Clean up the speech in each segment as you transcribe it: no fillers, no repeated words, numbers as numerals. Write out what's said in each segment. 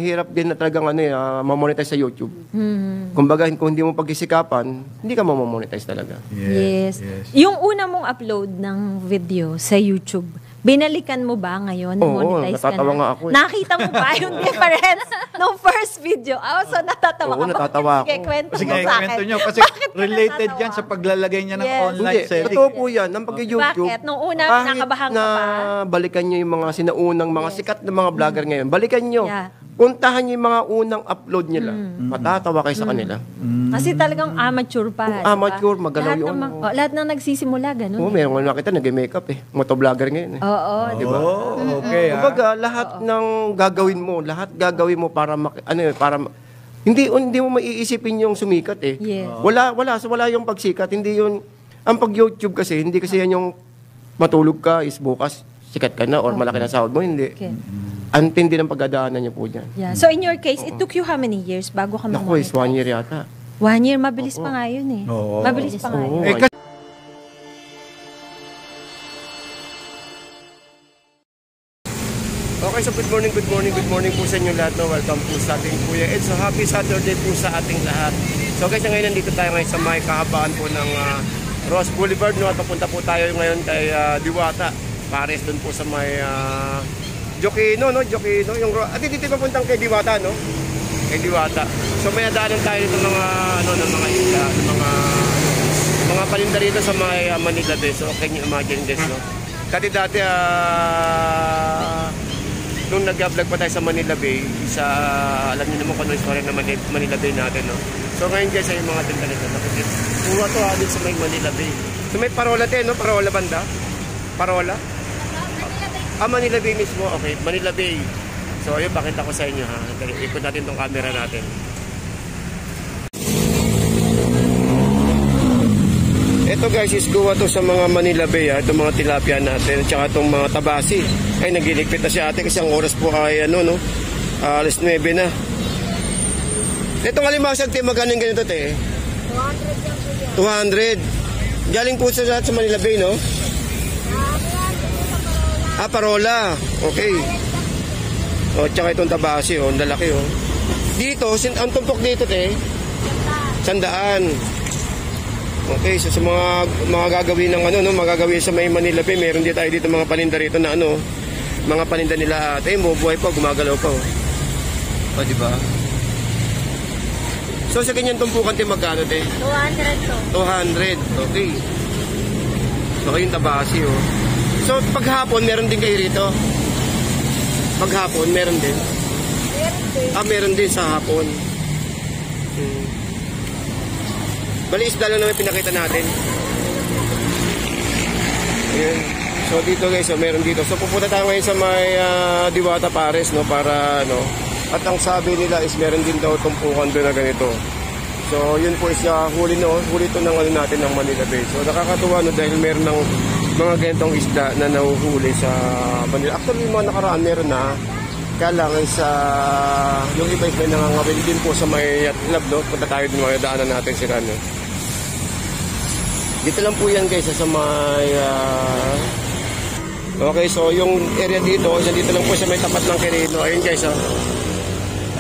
Hirap din na talagang mamonetize sa YouTube. Kumbaga, kung hindi mo pag-isikapan, hindi ka mamonetize talaga. Yes. Yung una mong upload ng video sa YouTube, binalikan mo ba ngayon? Oo, Monetize natatawa ka na? nga ako. Nakita mo ba yung difference nung first video? So natatawa Oo, ka. natatawa Sige, ako. kwento Sige, mo sa akin. kwento nyo. Kasi Bakit ka related natatawa? yan sa paglalagay niya ng Yes. online Hindi, selling. totoo po yan. Ang pag-YouTube, Bakit? Nung una, kahit nakabahan ka na pa? balikan nyo yung mga sinaunang, mga sikat na mga vlogger ngayon, balikan nyo. Yeah. Puntahan nyo yung mga unang upload nila. Matatawa kayo sa kanila. Kasi talagang amateur pa. diba? Amateur, magalaw lahat yun. Lahat ng nagsisimula, ganun. Oo, meron nga nakita, nag-makeup eh. Motovlogger ngayon eh. Oo, di ba? Oh, okay. Kumbaga, lahat ng gagawin mo para hindi mo maiisipin yung sumikat eh. Yes. Wala yung pagsikat, hindi yun. Ang pag-YouTube kasi, hindi kasi yan yung matulog ka is bukas sikat ka na or malaki na sahod mo, hindi. Okay. Ang tindi ng pagdadaanan niyo po dyan. Yeah. So in your case, it took you how many years bago ka Naku, is 1 year yata. 1 year, mabilis pa nga yun eh. Oo. Mabilis pa nga yun. Oo. Eh, kasi Okay, so good morning po sa inyo lahat. No? Welcome po sa ating Kuya Ed. So happy Saturday po sa ating lahat. So guys, ngayon nandito tayo ngayon sa may kahabaan po ng Ross Boulevard. No? At papunta po tayo ngayon kay Diwata. Pares doon po sa may Jokino, no? Jokino. At dito papuntang kay Diwata, no? Kay Diwata. So may nadaanan tayo dito ng mga isla, ng mga paninda rito sa may Manila Bay. So can you imagine this, no? Dati nung nag-vlog pa tayo sa Manila Bay, alam niyo naman kung ano yung story ng Manila Bay natin, no? So ngayon guys, ay yung mga tinda nito. Puro to dito sa may Manila Bay. So may parola tayo, no? Parola banda? Parola? Manila Bay mismo. Okay, Manila Bay. So ayun, pakita ko sa inyo ha. Ikot natin tong camera natin. Ito guys, is kuha to sa mga Manila Bay, itong mga tilapia natin, at saka itong mga tabasi. Ay, nagiligpit na si ate kasi ang oras po ay alas 9 na. Itong alimasag, te, magkano yung ganito, te? 200. Galing po sa Manila Bay, no? Parola. Okay. O, tsaka itong tabasi, ang lalaki, Dito, ang tumpok dito, te? 100. Okay, so sa mga gagawin ng magagawin sa may Manila Bay, meron din tayo dito mga paninda rito na mga paninda nila ate, buhay pa, gumagalaw pa. O, di ba? So sa ganyan tumpukan te, magkano te? 200 to. 200, okay. So yung tabasi, So paghapon, meron din kayo rito? Paghapon, meron din? Meron din sa hapon. Bali, isda lang naman pinakita natin. Ayan. So dito guys, meron dito. So pupunta tayo ngayon sa may Diwata Pares, no, para at ang sabi nila is meron din daw tumpukan doon na ganito. So yun po is huli to ng natin ng Manila Bay. So nakakatuwa dahil meron ng mga ganitong isda na nahuhuli sa Manila. Actually, yung mga nakaraan meron na. Kaya lang sa yung iba ay nangangawin din po sa may yacht club, no. Punta tayo din, mga daanan natin sila, no. Dito lang po yan guys sa may okay, so yung area dito lang po sa may tapat ng Quirino. Ayun guys,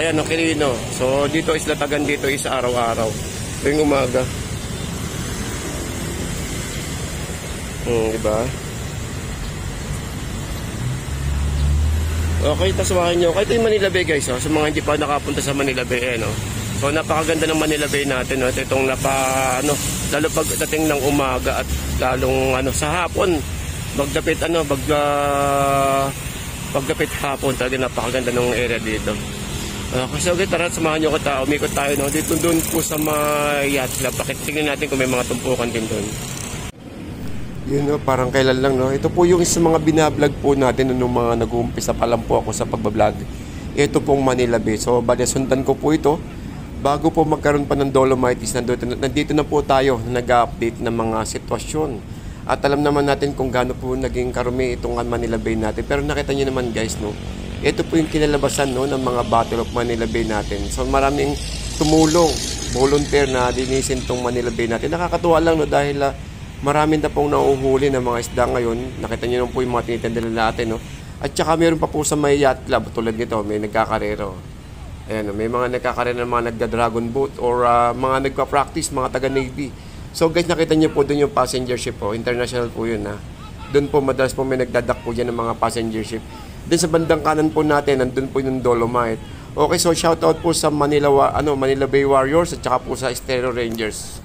ayan, Quirino. So dito is latagan dito is araw-araw tuwing umaga. Diba? Okay, taswahan nyo. Ito yung Manila Bay guys, sa mga hindi pa nakapunta sa Manila Bay, So napakaganda ng Manila Bay natin, At itong lalo pagdating ng umaga at lalong sa hapon, pagdapit hapon, talaga napakaganda ng area dito. Kasi okay, tara, samahan nyo ko umikot tayo, dito doon po sa may yacht club. Tingnan natin kung may mga tumpukan din doon. Yun, parang kailan lang, Ito po yung sa mga binablog po natin nung mga nag-uumpisa pa lang po ako sa pagbablog. Ito pong Manila Bay. So, bali, sundan ko po ito. Bago po magkaroon pa ng Dolomites, nandito na po tayo nag-update ng mga sitwasyon. At alam naman natin kung gaano po naging karumi itong Manila Bay natin. Pero nakita nyo naman guys, ito po yung kinalabasan ng mga Battle of Manila Bay natin. So, maraming tumulong, volunteer na linisin itong Manila Bay natin. Nakakatuwa lang, dahil marami na pong nauhuli ng mga isda ngayon. Nakita nyo naman po yung mga tinitinda natin, At saka meron pa po sa may yacht club tulad nito, may nagkakarero. Ayan, may mga nagkakaroon ng mga nagda-dragon boat or mga nagpa-practice, mga taga-Navy. So guys, nakita niyo po doon yung passenger ship po. International po yun ha. Doon po madalas po may nagdadak po dyan ng mga passenger ship. Then sa bandang kanan po natin, nandun po yung Dolomite. Okay, so shoutout po sa Manila Bay Warriors at saka po sa Estero Rangers.